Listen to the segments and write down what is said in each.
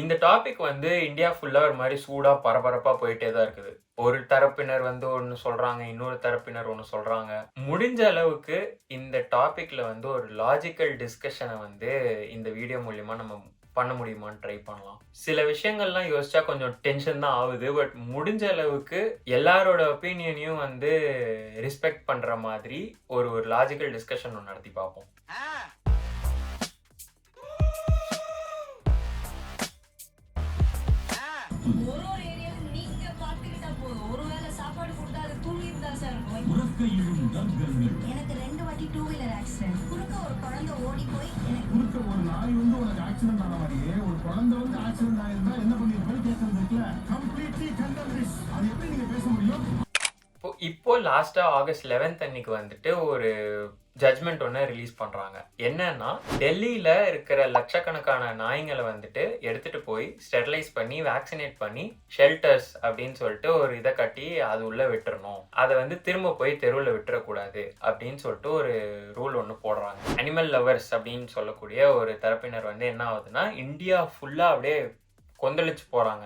இந்த டாபிக் வந்து இந்தியா ஃபுல்லா ஒரு மாரி சூடா பரபரப்பா போயிட்டே தான் இருக்குது. ஒரு தரப்பினர் வந்து ஒண்ணு சொல்றாங்க. இன்னொரு தரப்பினர் ஒண்ணு சொல்றாங்க. முடிஞ்ச அளவுக்கு இந்த டாபிக்ல வந்து ஒரு லாஜிக்கல் டிஸ்கஷன வந்து இந்த வீடியோ மூலியமா நம்ம பண்ண முடியுமான்னு ட்ரை பண்ணலாம். சில விஷயங்கள்லாம் யோசிச்சா கொஞ்சம் டென்ஷன் தான் ஆவுது. பட் முடிஞ்ச அளவுக்கு எல்லாரோட ஒப்பீனியனையும் வந்து ரெஸ்பெக்ட் பண்ற மாதிரி ஒரு ஒரு லாஜிக்கல் டிஸ்கஷன் ஒண்ணு நடத்தி பார்ப்போம். ஒரு ஒரு ஏரியாவும் நீங்க பாத்துக்கிட்டா போதும். ஒருவேளை சாப்பாடு கொடுத்தா அது தூங்கிட்டு தான் சார் இருக்கும். எனக்கு 2 வாட்டி 2 வீலர் ஆக்சிடென்ட். குறுக்க ஒரு குழந்தை ஓடி போய் எனக்கு குறுக்க ஒரு நாய் வந்து உனக்கு ஆக்சிடென்ட் ஆன மாதிரியே ஒரு குழந்தை வந்து ஆக்சிடென்ட் ஆயிருந்தா என்ன பண்ணிருப்பேன் கேட்கறது இருக்குல்ல. Completely condemn this. அது எப்படி நீங்க பேச முடியும்? இப்போ லாஸ்டா ஆகஸ்ட் 11th அன்னைக்கு வந்துட்டு ஒரு ஜட்மெண்ட் ஒன்று ரிலீஸ் பண்றாங்க. என்னன்னா டெல்லியில இருக்கிற லட்சக்கணக்கான நாய்ங்களை வந்துட்டு எடுத்துட்டு போய் ஸ்டெரிலைஸ் பண்ணி வேக்சினேட் பண்ணி ஷெல்டர்ஸ் அப்படின்னு சொல்லிட்டு ஒரு இதை கட்டி அது உள்ள விட்டுறணும். அதை வந்து திரும்ப போய் தெருவில் விட்டுறக்கூடாது அப்படின்னு சொல்லிட்டு ஒரு ரூல் ஒன்று போடுறாங்க. அனிமல் லவர்ஸ் அப்படின்னு சொல்லக்கூடிய ஒரு தரப்பினர் வந்து என்ன ஆகுதுன்னா இந்தியா ஃபுல்லா அப்படியே கொந்தளிச்சு போறாங்க.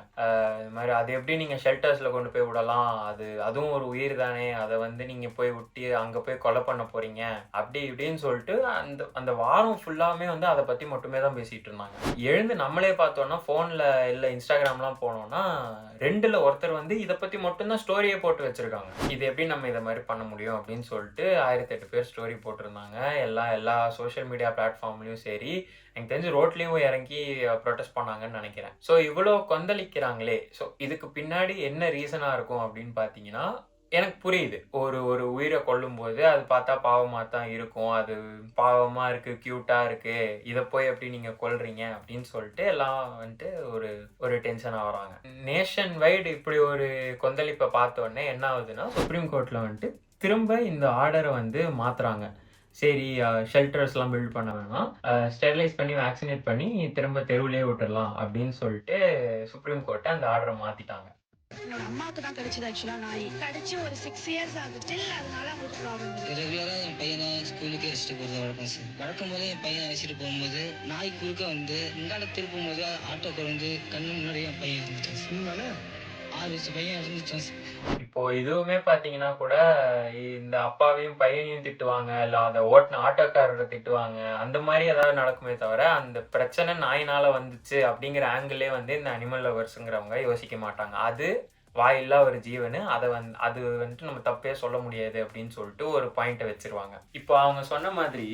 இது மாதிரி அது எப்படி நீங்க ஷெல்டர்ஸ்ல கொண்டு போய் விடலாம், அதுவும் ஒரு உயிர் தானே, அதை வந்து நீங்க போய் விட்டு அங்க போய் கொலை பண்ண போறீங்க அப்படி இப்படின்னு சொல்லிட்டு அந்த அந்த வாரம் ஃபுல்லாமே வந்து அதை பத்தி மட்டுமே தான் பேசிட்டு இருந்தாங்க. எழுந்து நம்மளே பார்த்தோம்னா போன்ல இல்ல இன்ஸ்டாகிராம்லாம் போனோம்னா 2ல் ஒருத்தர் வந்து இதை பத்தி மட்டும்தான் ஸ்டோரியே போட்டு வச்சிருக்காங்க. இது எப்படி நம்ம இதை மாதிரி பண்ண முடியும் அப்படின்னு சொல்லிட்டு 1008 பேர் ஸ்டோரி போட்டிருந்தாங்க. எல்லா சோஷியல் மீடியா பிளாட்ஃபார்ம்லயும் சரி, எனக்கு தெரிஞ்சு ரோட்லயும் இறங்கி ப்ரொடெஸ்ட் பண்ணாங்கன்னு நினைக்கிறேன். ஸோ இவ்வளோ கொந்தளிக்கிறாங்களே, ஸோ இதுக்கு பின்னாடி என்ன ரீசனா இருக்கும் அப்படின்னு பார்த்தீங்கன்னா, எனக்கு புரியுது. ஒரு உயிரை கொல்லும்போது அது பார்த்தா பாவமாக தான் இருக்கும். அது பாவமாக இருக்கு, க்யூட்டா இருக்கு, இதை போய் எப்படி நீங்கள் கொல்றீங்க அப்படின்னு சொல்லிட்டு எல்லாம் வந்துட்டு ஒரு டென்ஷனாக வராங்க. நேஷன் வைடு இப்படி ஒரு கொந்தளிப்பை பார்த்த உடனே என்ன ஆகுதுன்னா, சுப்ரீம் கோர்ட்டில் வந்துட்டு திரும்ப இந்த ஆர்டரை வந்து மாத்துறாங்க. சரி, ஷெல்டர்ஸ்லாம் பில்ட் பண்ண வேணாம், ஸ்டெரிலைஸ் பண்ணி வேக்சினேட் பண்ணி திரும்ப தெருவிலே விட்டுறலாம் அப்படின்னு சொல்லிட்டு சுப்ரீம் கோர்ட்டை அந்த ஆர்டரை மாத்திட்டாங்க. என்னோட அம்மாவுக்கு தான் கிடைச்சது ஆக்சுவலா நாய் கடிச்சு ஒரு 6 இயர்ஸ் ஆகுது. ஸ்டில் அதனால அவங்களுக்கு ப்ராப்ளம் இருக்கு. ரெகுலரா என் பையனை ஸ்கூலுக்கு அழைச்சிட்டு போகிறது வழக்கம் சார். வழக்கம் போது என் பையனை அழைச்சிட்டு போகும்போது நாய் குறுக்க வந்து இந்தாண்ட திருப்பும் போது ஆட்டோ வந்து கண்ணு முன்னாடி என் பையன் இருந்துட்டான் சார். 6 வயசு பையன் இருந்துட்டான் சார். இப்போ இதுவுமே பாத்தீங்கன்னா கூட இந்த அப்பாவையும் பையனையும் திட்டுவாங்க, இல்ல அந்த ஓட்டுன ஆட்டோக்காரரை திட்டுவாங்க, அந்த மாதிரி ஏதாவது நடக்குமே தவிர அந்த பிரச்சனை நாயினால வந்துச்சு அப்படிங்கிற ஆங்கிளே வந்து இந்த அனிமல் லவர்ஸுங்கிறவங்க யோசிக்க மாட்டாங்க. அது வாயில்லா ஒரு ஜீவனு, அது வந்துட்டு நம்ம தப்பே சொல்ல முடியாது அப்படின்னு சொல்லிட்டு ஒரு பாயிண்ட்டை வச்சிருவாங்க. இப்போ அவங்க சொன்ன மாதிரி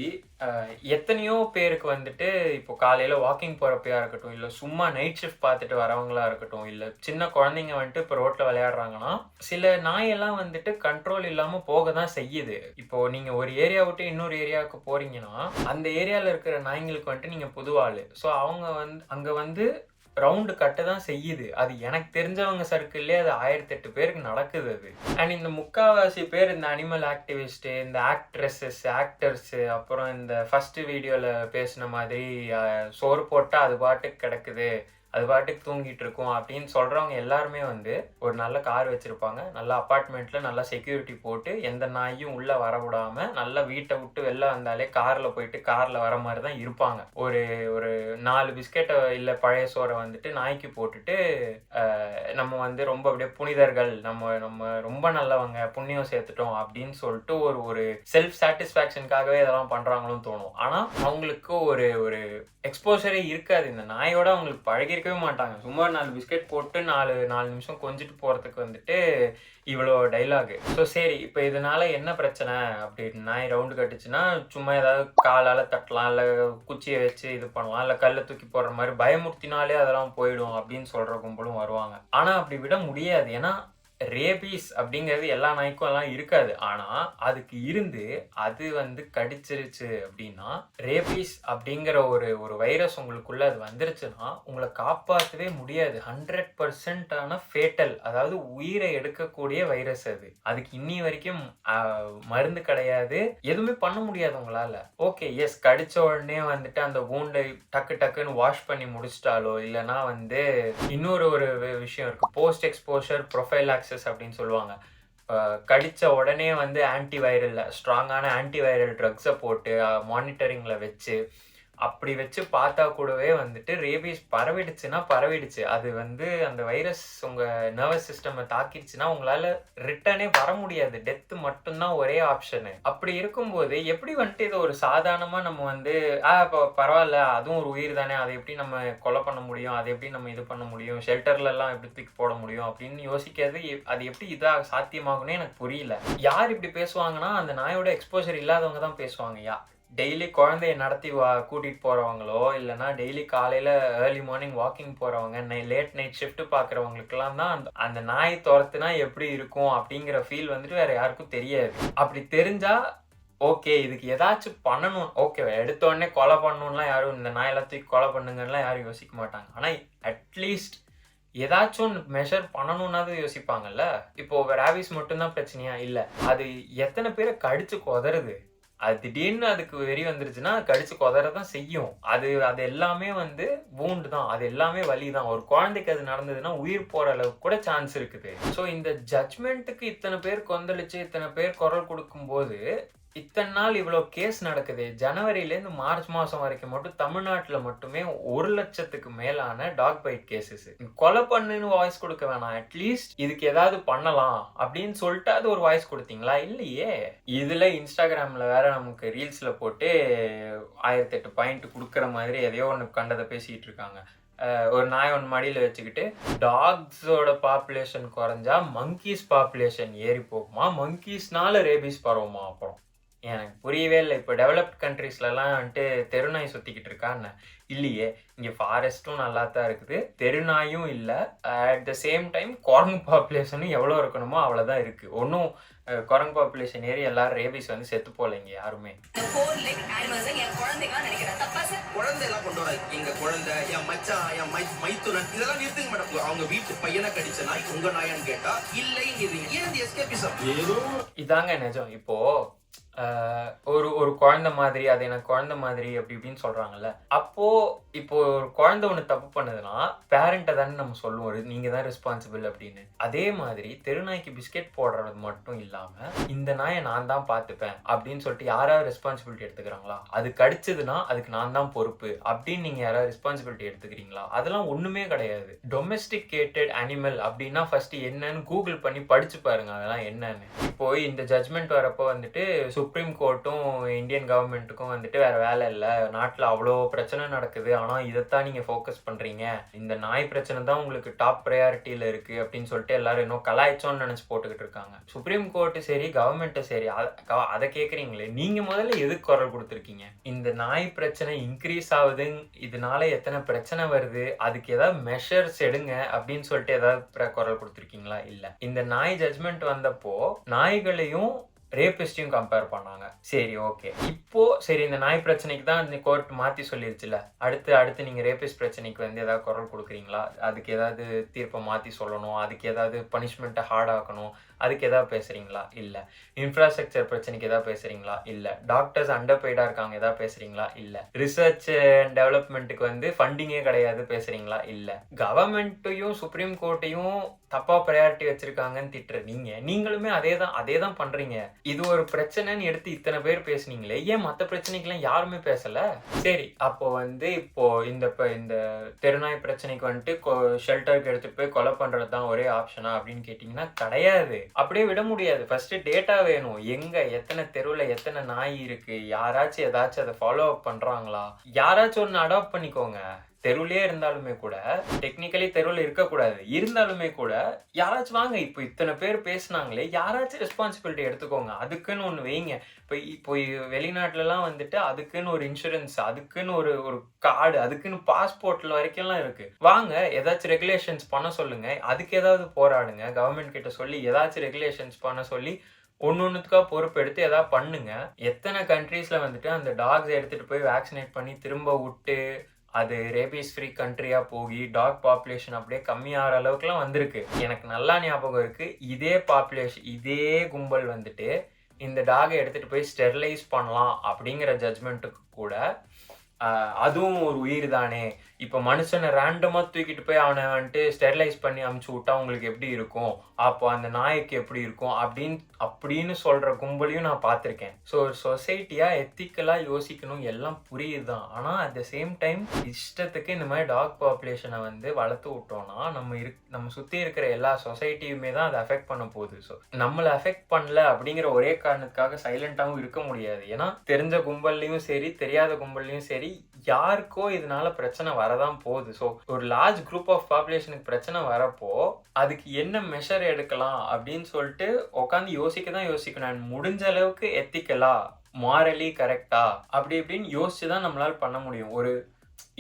எத்தனையோ பேருக்கு வந்துட்டு இப்போ காலையில வாக்கிங் போறப்பையா இருக்கட்டும், இல்ல சும்மா நைட் ஷிஃப்ட் பார்த்துட்டு வரவங்களா இருக்கட்டும், இல்ல சின்ன குழந்தைங்க வந்துட்டு இப்போ ரோட்ல விளையாடுறாங்கன்னா சில நாயெல்லாம் வந்துட்டு கண்ட்ரோல் இல்லாம போக தான் செய்யுது. இப்போ நீங்க ஒரு ஏரியா விட்டு இன்னொரு ஏரியாவுக்கு போறீங்கன்னா அந்த ஏரியால இருக்கிற நாய்ங்களுக்கு வந்துட்டு நீங்க புதுவாளு. ஸோ அவங்க வந்து அங்க வந்து ரவுண்டு கட்ட தான் செய்யுது. அது எனக்கு தெரிஞ்சவங்க சர்க்கிள்லே அது 1008 பேருக்கு நடக்குது அது. அண்ட் இந்த முக்காவாசி பேர் இந்த அனிமல் ஆக்டிவிஸ்ட், இந்த ஆக்ட்ரஸஸ், ஆக்டர்ஸ், அப்புறம் இந்த ஃபர்ஸ்ட் வீடியோல பேசின மாதிரி சோறு போட்டா அது பாட்டுக்கு கிடக்குது, அது பாட்டுக்கு தூங்கிட்டு இருக்கும் அப்படின்னு சொல்றவங்க எல்லாருமே வந்து ஒரு நல்ல கார் வச்சிருப்பாங்க, நல்ல அப்பார்ட்மெண்ட்ல நல்ல செக்யூரிட்டி போட்டு எந்த நாயும் உள்ள வரவிடாம நல்ல வீட்டை விட்டு வெளில வந்தாலே கார்ல போயிட்டு கார்ல வர மாதிரி தான் இருப்பாங்க. ஒரு ஒரு 4 பிஸ்கெட்டை இல்ல பழைய சோறை வந்துட்டு நாய்க்கு போட்டுட்டு நம்ம வந்து ரொம்ப அப்படியே புனிதர்கள், நம்ம ரொம்ப நல்லவங்க, புண்ணியம் சேர்த்துட்டோம் அப்படின்னு சொல்லிட்டு ஒரு செல்ஃப் சாட்டிஸ்ஃபேக்ஷனுக்காகவே இதெல்லாம் பண்றாங்களும் தோணும். ஆனா அவங்களுக்கு ஒரு ஒரு எக்ஸ்போசரே இருக்காது. இந்த நாயோட அவங்களுக்கு பழகிருக்கவே மாட்டாங்க. சும்மா 4 பிஸ்கெட் போட்டு 4 நிமிஷம் கொஞ்சிட்டு போறதுக்கு வந்துட்டு இவ்வளோ டைலாகு. ஸோ சரி, இப்போ இதனால என்ன பிரச்சனை அப்படின்னு நாய் ரவுண்டு கட்டுச்சுன்னா சும்மா ஏதாவது காலால தட்டலாம், இல்லை குச்சியை வச்சு இது பண்ணலாம், இல்லை கல்லை தூக்கி போடுற மாதிரி பயமுறுத்தினாலே அதெல்லாம் போயிடும் அப்படின்னு சொல்ற கும்பலும் வருவாங்க. ஆனா அப்படி விட முடியாது. ஏன்னா ரேபீஸ் அப்படிங்கிறது எல்லா நாய்க்கும் எல்லாம் இருக்காது. ஆனா அதுக்கு இருந்து அது வந்து கடிச்சிருச்சு அப்படின்னா, ரேபீஸ் அப்படிங்கிற ஒரு வைரஸ் உங்களுக்குள்ள அது வந்துருச்சுன்னா உங்களை காப்பாற்றவே முடியாது. 100% ஃபேட்டல், அதாவது உயிரை எடுக்கக்கூடிய வைரஸ் அது. அதுக்கு இன்னி வரைக்கும் மருந்து கிடையாது, எதுவுமே பண்ண முடியாது உங்களால. ஓகே, எஸ், கடிச்ச உடனே வந்துட்டு அந்த வூண்டை டக்குன்னு வாஷ் பண்ணி முடிச்சிட்டாலோ, இல்லைன்னா வந்து இன்னொரு ஒரு விஷயம் இருக்கு, போஸ்ட் எக்ஸ்போஷர் ப்ரொஃபைலாக்சிஸ் அப்படின்னு சொல்லுவாங்க. கடிச்ச உடனே வந்து ஸ்ட்ராங்கான ஆன்டிவைரல் ட்ரக்ஸை போட்டு மானிட்டரிங்ல வச்சு அப்படி வச்சு பார்த்தா கூடவே வந்துட்டு ரேபீஸ் பரவிடுச்சுன்னா பரவிடுச்சு. அது அந்த வைரஸ் உங்க நர்வஸ் சிஸ்டம் தாக்கிடுச்சுன்னா உங்களால ரிட்டர்னே வர முடியாது. டெத் மட்டும்தான் ஒரே ஆப்ஷனு. அப்படி இருக்கும்போது எப்படி இது ஒரு சாதாரணமா நம்ம பரவாயில்ல, அதுவும் ஒரு உயிர் தானே, அதை எப்படி நம்ம கொலை பண்ண முடியும், அதை எப்படி நம்ம இது பண்ண முடியும், ஷெல்டர்ல எல்லாம் எப்படி தூக்கி போட முடியும் அப்படின்னு யோசிக்கிறது அது எப்படி சாத்தியமாகும்னே எனக்கு புரியல. யார் இப்படி பேசுவாங்கன்னா அந்த நாயோட எக்ஸ்போஜர் இல்லாதவங்க தான் பேசுவாங்க. டெய்லி குழந்தைய நடத்தி கூட்டிட்டு போறவங்களோ இல்லைன்னா டெய்லி காலையில ஏர்லி மார்னிங் வாக்கிங் போறவங்க, லேட் நைட் ஷிஃப்ட் பாக்குறவங்களுக்குலாம் தான் அந்த நாய் துரத்துனா எப்படி இருக்கும் அப்படிங்கிற ஃபீல் வேற யாருக்கும் தெரியாது. அப்படி தெரிஞ்சா ஓகே, இதுக்கு ஏதாச்சும் பண்ணணும். ஓகே, எடுத்த உடனே கொலை பண்ணணும்லாம் யாரும் இந்த நாய் எல்லாத்தையும் கொலை பண்ணுங்கலாம் யாரும் யோசிக்க மாட்டாங்க. ஆனா அட்லீஸ்ட் ஏதாச்சும் மெஷர் பண்ணணும்னாவது யோசிப்பாங்கல்ல. இப்போ ரேபிஸ் மட்டும்தான் பிரச்சனையா? இல்ல, அது எத்தனை பேரை கடிச்சு கொதறுது. அது திடீர்னு அதுக்கு வெறி வந்துருச்சுன்னா கடிச்சு கொதறதான் செய்யும். அது எல்லாமே வூண்டு தான், அது எல்லாமே வலி தான். ஒரு குழந்தைக்கு அது நடந்ததுன்னா உயிர் போற அளவுக்கு கூட சான்ஸ் இருக்குது. ஸோ இந்த ஜட்மெண்ட்டுக்கு இத்தனை பேர் கொந்தளிச்சு இத்தனை பேர் குரல் கொடுக்கும் போது இத்தனை நாள் இவ்வளோ கேஸ் நடக்குது. ஜனவரியிலேருந்து மார்ச் மாதம் வரைக்கும் மட்டும் தமிழ்நாட்டில் மட்டுமே 1,00,000க்கு மேலான டாக் பைட் கேசஸ். கொலை பண்ணுன்னு வாய்ஸ் கொடுக்க வேணாம், அட்லீஸ்ட் இதுக்கு ஏதாவது பண்ணலாம் அப்படின்னு சொல்லிட்டு அது ஒரு வாய்ஸ் கொடுத்தீங்களா? இல்லையே. இதுல இன்ஸ்டாகிராம்ல வேற நமக்கு ரீல்ஸ்ல போட்டு 1008 பாயிண்ட் கொடுக்குற மாதிரி எதையோ ஒன்று கண்டதை பேசிக்கிட்டு இருக்காங்க. ஒரு நாய் ஒன்று மடியில் வச்சுக்கிட்டு டாக்ஸோட பாப்புலேஷன் குறைஞ்சா மங்கீஸ் பாப்புலேஷன் ஏறி போகுமா, மங்கீஸ்னால ரேபிஸ் பரவுமா? அப்புறம் எனக்கு புரியவே இல்லை. இப்போ டெவலப்ட் கண்ட்ரீஸ்லலாம் தெருநாய் சுற்றிக்கிட்டு இருக்கான்னு இல்லையே. இங்கே ஃபாரஸ்ட்டும் நல்லா தான் இருக்குது, தெருநாயும் இல்லை. அட் த சேம் டைம் குரங்கு பாப்புலேஷனும் எவ்வளோ இருக்கணுமோ அவ்வளோதான் இருக்குது. ஒன்றும் குரங்கு பாப்புலேஷன் ஏறி எல்லாரும் ரேபிஸ் செத்து போகல இங்கே யாருமே. குழந்தையெல்லாம் கொண்டு வராது. எங்க குழந்தை, என் மச்சான், என் மைத்துனன் இதெல்லாம் நிறுத்துங்க மேடம். அவங்க வீட்டு பையனை கடிச்ச நாய் உங்க நாயான்னு கேட்டா இல்லை. இதாங்க நிஜம். இப்போ ஒரு குழந்தை மாதிரி, அது எனக்கு குழந்தை மாதிரி அப்படி இப்படின்னு சொல்றாங்கல்ல. அப்போ இப்போ ஒரு குழந்தை ஒன்று தப்பு பண்ணுதுன்னா பேரண்ட்டை தானே நம்ம சொல்லுவோம், நீங்க தான் ரெஸ்பான்சிபிள் அப்படின்னு. அதே மாதிரி தெருநாய்க்கு பிஸ்கெட் போடுறது மட்டும் இல்லாம இந்த நாயை நான் தான் பார்த்துப்பேன் அப்படின்னு சொல்லிட்டு யாராவது ரெஸ்பான்சிபிலிட்டி எடுத்துக்கிறாங்களா? அது கடிச்சதுன்னா அதுக்கு நான் தான் பொறுப்பு அப்படின்னு நீங்க யாராவது ரெஸ்பான்சிபிலிட்டி எடுத்துக்கிறீங்களா? அதெல்லாம் ஒண்ணுமே கிடையாது. டொமெஸ்டிகேட்டட் அனிமல் அப்படின்னா ஃபர்ஸ்ட் என்னன்னு கூகுள் பண்ணி படிச்சு பாருங்க அதெல்லாம் என்னன்னு. இப்போ இந்த ஜட்மெண்ட் வரப்போ சுப்ரீம் கோர்ட்டும் இந்தியன் கவர்மெண்ட்டுக்கும் வேற வேலை இல்லை, நாட்டில் அவ்வளோ பிரச்சனை நடக்குது, ஆனால் இதைத்தான் நீங்கள் ஃபோக்கஸ் பண்ணுறீங்க, இந்த நாய் பிரச்சனை தான் உங்களுக்கு டாப் ப்ரையாரிட்டியில் இருக்குது அப்படின்னு சொல்லிட்டு எல்லாரும் இன்னும் கலாய்ச்சோன்னு நினச்சி போட்டுக்கிட்டு இருக்காங்க. சுப்ரீம் கோர்ட்டு சரி கவர்மெண்ட்டு சரி அதை கேட்குறீங்களே, நீங்கள் முதல்ல எதுக்கு குரல் கொடுத்துருக்கீங்க? இந்த நாய் பிரச்சனை இன்க்ரீஸ் ஆகுது, இதனால எத்தனை பிரச்சனை வருது, அதுக்கு ஏதாவது மெஷர்ஸ் எடுங்க அப்படின்னு சொல்லிட்டு ஏதாவது குரல் கொடுத்துருக்கீங்களா? இல்லை. இந்த நாய் ஜட்மெண்ட் வந்தப்போ நாய்களையும் ரேபிஸ்டையும் கம்பேர் பண்ணாங்க. சரி, ஓகே. இப்போ சரி, இந்த நாய் பிரச்சனைக்கு தான் இந்த கோர்ட் மாற்றி சொல்லிருச்சுல, அடுத்து நீங்கள் ரேபிஸ்ட் பிரச்சனைக்கு ஏதாவது குரல் கொடுக்குறீங்களா? அதுக்கு ஏதாவது தீர்ப்பை மாற்றி சொல்லணும், அதுக்கு ஏதாவது பனிஷ்மெண்ட்டை ஹார்ட் ஆக்கணும், அதுக்கு ஏதாவது பேசுறீங்களா? இல்லை. இன்ஃப்ராஸ்ட்ரக்சர் பிரச்சனைக்கு ஏதாவது பேசுறீங்களா? இல்லை. டாக்டர்ஸ் அண்டர் பெய்டா இருக்காங்க ஏதாவது பேசுறீங்களா? இல்லை. ரிசர்ச் அண்ட் டெவலப்மெண்ட்டுக்கு ஃபண்டிங்கே கிடையாது பேசுறீங்களா? இல்லை. கவர்மெண்ட்டையும் சுப்ரீம் கோர்ட்டையும் தப்பா ப்ரையாரிட்டி வச்சிருக்காங்கன்னு திட்டுற நீங்களுமே அதே தான் பண்றீங்க. இது ஒரு பிரச்சனைன்னு எடுத்து இத்தனை பேர் பேசுனீங்களே, ஏன் மற்ற பிரச்சனைக்கெல்லாம் யாருமே பேசல? சரி, அப்போ இப்போ இந்த தெருநாய் பிரச்சனைக்கு ஷெல்டருக்கு எடுத்துட்டு போய் கொலை பண்றது தான் ஒரே ஆப்ஷனா அப்படின்னு கேட்டீங்கன்னா கிடையாது. அப்படியே விட முடியாது. ஃபர்ஸ்ட் டேட்டா வேணும். எங்க எத்தனை தெருவுல எத்தனை நாய் இருக்கு, யாராச்சும் ஏதாச்சும் அதை ஃபாலோ அப் பண்றாங்களா? யாராச்சும் ஒன்று அடாப்ட் பண்ணிக்கோங்க. தெருவிலே இருந்தாலுமே கூட, டெக்னிக்கலி தெருவில் இருக்கக்கூடாது, இருந்தாலுமே கூட யாராச்சும் வாங்க. இப்போ இத்தனை பேர் பேசுனாங்களே, யாராச்சும் ரெஸ்பான்சிபிலிட்டி எடுத்துக்கோங்க. அதுக்குன்னு ஒன்று வைங்க. இப்போ வெளிநாட்டுலலாம் அதுக்குன்னு ஒரு இன்சூரன்ஸ், அதுக்குன்னு ஒரு கார்டு, அதுக்குன்னு பாஸ்போர்ட்ல வரைக்கும்லாம் இருக்கு. வாங்க, ஏதாச்சும் ரெகுலேஷன்ஸ் பண்ண சொல்லுங்க. அதுக்கு ஏதாவது போராடுங்க. கவர்மெண்ட் கிட்ட சொல்லி ஏதாச்சும் ரெகுலேஷன்ஸ் பண்ண சொல்லி ஒன்னொன்னுக்கா பொறுப்பு எடுத்து ஏதாவது பண்ணுங்க. எத்தனை கண்ட்ரீஸ்ல அந்த டாக்ஸ் எடுத்துட்டு போய் வேக்சினேட் பண்ணி திரும்ப விட்டு அது ரேபிஸ் ஃப்ரீ கண்ட்ரியா போகி டாக் பாப்புலேஷன் அப்படியே கம்மியாகிற அளவுக்குலாம் வந்திருக்கு. எனக்கு நல்லா ஞாபகம் இருக்கு. இதே பாப்புலேஷன், இதே கும்பல் இந்த டாகை எடுத்துட்டு போய் ஸ்டெரிலைஸ் பண்ணலாம் அப்படிங்கிற ஜட்மெண்ட்டுக்கு கூட அதுவும் ஒரு உயிர் தானே. இப்போ மனுஷனை ரேண்டமா தூக்கிட்டு போய் அவனை வந்துட்டு ஸ்டெரிலைஸ் பண்ணி அமுச்சு விட்டா உங்களுக்கு எப்படி இருக்கும், அப்போ அந்த நாய்க்கு எப்படி இருக்கும் அப்படின்னு சொல்ற கும்பலையும் நான் பார்த்துருக்கேன். ஸோ சொசைட்டியா எத்திக்கலா யோசிக்கணும், எல்லாம் புரியுதுதான். ஆனா அட் த சேம் டைம் இஷ்டத்துக்கு இந்த மாதிரி டாக் பாப்புலேஷனை வந்து வளர்த்து விட்டோம்னா நம்ம சுத்தி இருக்கிற எல்லா சொசைட்டியுமே தான் அதை அஃபெக்ட் பண்ண போகுது. ஸோ நம்மளை அஃபெக்ட் பண்ணல அப்படிங்கிற ஒரே காரணத்துக்காக சைலண்டாகவும் இருக்க முடியாது. ஏன்னா தெரிஞ்ச கும்பல்லையும் சரி தெரியாத கும்பல்லையும் சரி யாருக்கோ இதனால பிரச்சனை வரதான் போகுது. ஸோ ஒரு லார்ஜ் குரூப் ஆஃப் பாப்புலேஷனுக்கு பிரச்சனை வரப்போ அதுக்கு என்ன மெஷர் எடுக்கலாம் அப்படின்னு சொல்லிட்டு உட்காந்து யோசிக்க தான் யோசிக்கணும். முடிஞ்ச அளவுக்கு எத்திக்கலா மாரலி கரெக்டா அப்படி இப்படின்னு யோசிச்சு தான் நம்மளால பண்ண முடியும்.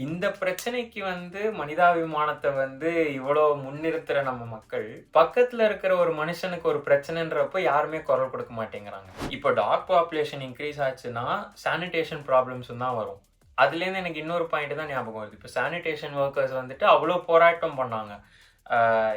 இந்த பிரச்சனைக்கு வந்து மனிதாபிமானத்தை வந்து இவ்வளோ முன்னிறுத்துற நம்ம மக்கள் பக்கத்துல இருக்கிற ஒரு மனுஷனுக்கு ஒரு பிரச்சனைன்றப்ப யாருமே குரல் கொடுக்க மாட்டேங்கிறாங்க. இப்போ டாக் பாப்புலேஷன் இன்க்ரீஸ் ஆச்சுன்னா சானிடேஷன் ப்ராப்ளம்ஸும் தான் வரும். அதுலேருந்து எனக்கு இன்னொரு பாயிண்ட் தான் ஞாபகம் வருது. இப்போ சானிடேஷன் ஒர்க்கர்ஸ் வந்துட்டு அவ்வளோ போராட்டம் பண்ணாங்க.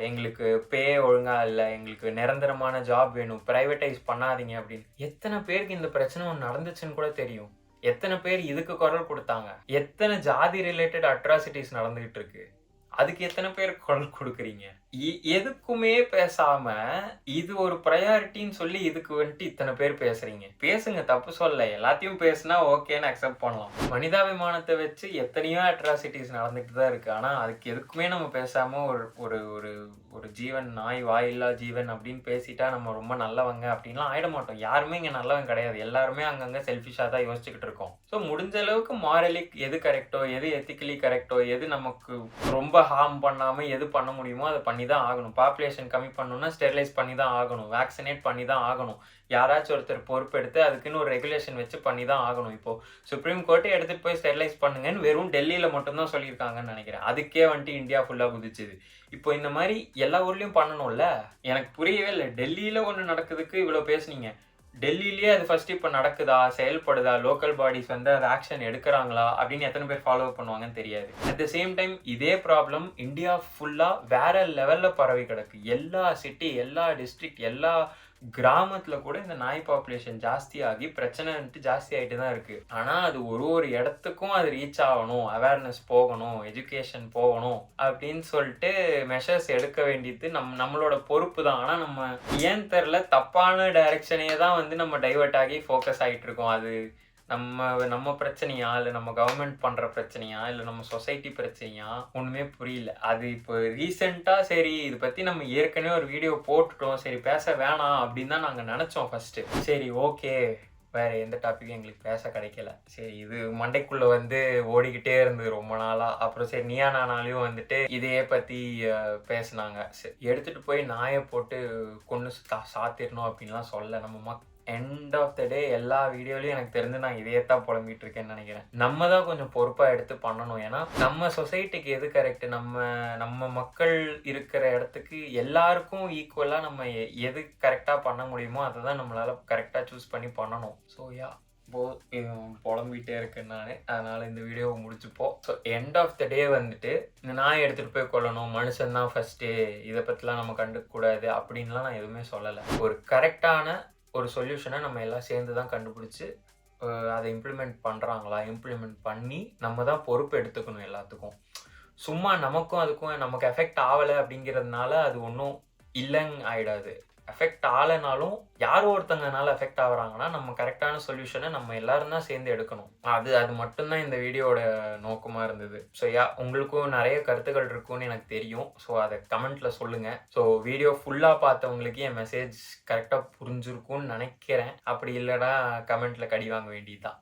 எங்களுக்கு பே ஒழுங்கா இல்லை, எங்களுக்கு நிரந்தரமான ஜாப் வேணும், ப்ரைவேட்டைஸ் பண்ணாதீங்க அப்படின்னு. எத்தனை பேருக்கு இந்த பிரச்சனை ஒன்று நடந்துச்சுன்னு கூட தெரியும். எத்தனை பேர் இதுக்கு குரல் கொடுத்தாங்க. எத்தனை ஜாதி ரிலேட்டட் அட்ராசிட்டிஸ் நடந்துகிட்டு இருக்கு, அதுக்கு எத்தனை பேர் குரல் கொடுக்குறீங்க? எதுக்குமே பேசாம இது ஒரு ப்ரையாரிட்டின்னு சொல்லி இதுக்கு வந்துட்டு இத்தனை பேர் பேசுறீங்க. பேசுங்க, தப்பு சொல்ல. எல்லாத்தையும் பேசுனா ஓகேன்னு அக்செப்ட் பண்ணலாம். மனிதாபிமானத்தை வச்சு எத்தனையோ அட்ராசிட்டிஸ் நடந்துட்டு தான் இருக்கு. ஆனா அதுக்கு எதுக்குமே நம்ம பேசாம ஒரு ஒரு ஒரு ஜீவன், நாய் வாயில்லா ஜீவன் அப்படின்னு பேசிட்டா நம்ம ரொம்ப நல்லவங்க அப்படின்லாம் ஆயிட மாட்டோம். யாருமே இங்க நல்லவங்க கிடையாது. எல்லாருமே அங்கங்க செல்ஃபிஷா தான் யோசிச்சுக்கிட்டு இருக்கோம். ஸோ முடிஞ்ச அளவுக்கு மாரலி எது கரெக்டோ, எது எத்திக்கலி கரெக்டோ, எது நமக்கு ரொம்ப ஹார்ம் பண்ணாம எது பண்ண முடியுமோ அதை பண்ணி தான் ஆகணும். பாப்புலேஷன் கம்மி பண்ணணும்னா ஸ்டெரிலைஸ் பண்ணி தான் ஆகணும், வேக்சினேட் பண்ணி தான் ஆகணும். யாராச்சும் ஒருத்தர் பொறுப்பெடுத்து அதுக்குன்னு ஒரு ரெகுலேஷன் வச்சு பண்ணி தான் ஆகணும். இப்போ சுப்ரீம் கோர்ட்டே எடுத்துட்டு போய் ஸ்டெரிலைஸ் பண்ணுங்கன்னு வெறும் டெல்லியில மட்டும்தான் சொல்லியிருக்காங்கன்னு நினைக்கிறேன். அதுக்கே வந்துட்டு இந்தியா ஃபுல்லா குதிச்சுது. இப்போ இந்த மாதிரி எல்லா ஊர்லயும் பண்ணணும்ல. எனக்கு புரியவே இல்லை. டெல்லியில ஒன்று நடக்குதுக்கு இவ்வளோ பேசுனீங்க, டெல்லியிலேயே அது ஃபர்ஸ்ட் இப்போ நடக்குதா, செயல்படுதா, லோக்கல் பாடிஸ் வந்து அது ஆக்ஷன் எடுக்கிறாங்களா அப்படின்னு எத்தனை பேர் ஃபாலோ பண்ணுவாங்கன்னு தெரியாது. அட் த சேம் டைம் இதே ப்ராப்ளம் இந்தியா ஃபுல்லா வேற லெவல்ல பரவி கிடக்கு. எல்லா சிட்டி, எல்லா டிஸ்ட்ரிக்ட், எல்லா கிராமத்துல கூட இந்த நாய் பாப்புலேஷன் ஜாஸ்தியாகி பிரச்சனை வந்துட்டு ஜாஸ்தி ஆகிட்டு தான் இருக்கு. ஆனா அது ஒரு இடத்துக்கும் அது ரீச் ஆகணும், அவேர்னஸ் போகணும், எஜுகேஷன் போகணும் அப்படின்னு சொல்லிட்டு மெஷர்ஸ் எடுக்க வேண்டியது நம்மளோட பொறுப்பு தான். ஆனா நம்ம ஏன் தெரியல தப்பான டைரக்ஷனையே தான் வந்து நம்ம டைவர்ட் ஆகி ஃபோக்கஸ் ஆகிட்டு இருக்கோம். அது நம்ம பிரச்சனையா, இல்லை நம்ம கவர்மெண்ட் பண்ற பிரச்சனையா, இல்லை நம்ம சொசைட்டி பிரச்சனையா, ஒண்ணுமே புரியல. அது இப்போ ரீசெண்டா சரி இதை பத்தி நம்ம ஏற்கனவே ஒரு வீடியோ போட்டுட்டோம், சரி பேச வேணாம் அப்படின்னு தான் நாங்க நினைச்சோம் ஃபர்ஸ்ட். சரி ஓகே, வேற எந்த டாபிக்கும் எங்களுக்கு பேச கிடைக்கல. சரி இது மண்டைக்குள்ள வந்து ஓடிக்கிட்டே இருந்தது ரொம்ப நாளா. அப்புறம் சரி நீயா நானாலையும் வந்துட்டு இதையே பத்தி பேசினாங்க. சரி எடுத்துட்டு போய் நாயை போட்டு கொண்டு சாத்திடணும் அப்படின்லாம் சொல்ல. நம்ம எண்ட் ஆஃப் த டே எல்லா வீடியோலையும் எனக்கு தெரிஞ்சு நான் இதையே தான் புலம்பிட்டு இருக்கேன்னு நினைக்கிறேன். நம்ம தான் கொஞ்சம் பொறுப்பா எடுத்து பண்ணணும். ஏன்னா நம்ம சொசைட்டிக்கு எது கரெக்ட், நம்ம மக்கள் இருக்கிற இடத்துக்கு எல்லாருக்கும் ஈக்குவலா நம்ம எது கரெக்டா பண்ண முடியுமோ அதை தான் நம்மளால கரெக்டா சூஸ் பண்ணி பண்ணணும். ஸோ புலம்பிகிட்டே இருக்கேன் நான். அதனால இந்த வீடியோவை முடிச்சுப்போம். ஸோ எண்ட் ஆஃப் த டே வந்துட்டு இந்த நாயை எடுத்துகிட்டு போய் கொல்லணும், மனுஷன் தான் ஃபர்ஸ்ட்டு, இதை பற்றிலாம் நம்ம கண்டுக்க கூடாது அப்படின்லாம் நான் எதுவுமே சொல்லலை. ஒரு கரெக்டான ஒரு சொல்யூஷனை நம்ம எல்லாம் சேர்ந்து தான் கண்டுபிடிச்சி அதை இம்ப்ளிமெண்ட் பண்ணுறாங்களா, இம்ப்ளிமெண்ட் பண்ணி நம்ம தான் பொறுப்பு எடுத்துக்கணும் எல்லாத்துக்கும். சும்மா நமக்கும் அதுக்கும் நமக்கு எஃபெக்ட் ஆகலை அப்படிங்கிறதுனால அது ஒன்றும் இல்லைன்னு ஆகிடாது. எஃபெக்ட் ஆகலைனாலும் யாரோ ஒருத்தங்கனால எஃபெக்ட் ஆகுறாங்கன்னா நம்ம கரெக்டான சொல்யூஷனை நம்ம எல்லாரும் தான் சேர்ந்து எடுக்கணும். அது மட்டும்தான் இந்த வீடியோட நோக்கமாக இருந்தது. ஸோ உங்களுக்கும் நிறைய கருத்துக்கள் இருக்கும்னு எனக்கு தெரியும். ஸோ அதை கமெண்ட்ல சொல்லுங்க. ஸோ வீடியோ ஃபுல்லாக பார்த்தவங்களுக்கு என் மெசேஜ் கரெக்டாக புரிஞ்சிருக்கும்னு நினைக்கிறேன். அப்படி இல்லைன்னா கமெண்ட்ல கடி வாங்க வேண்டியதுதான்.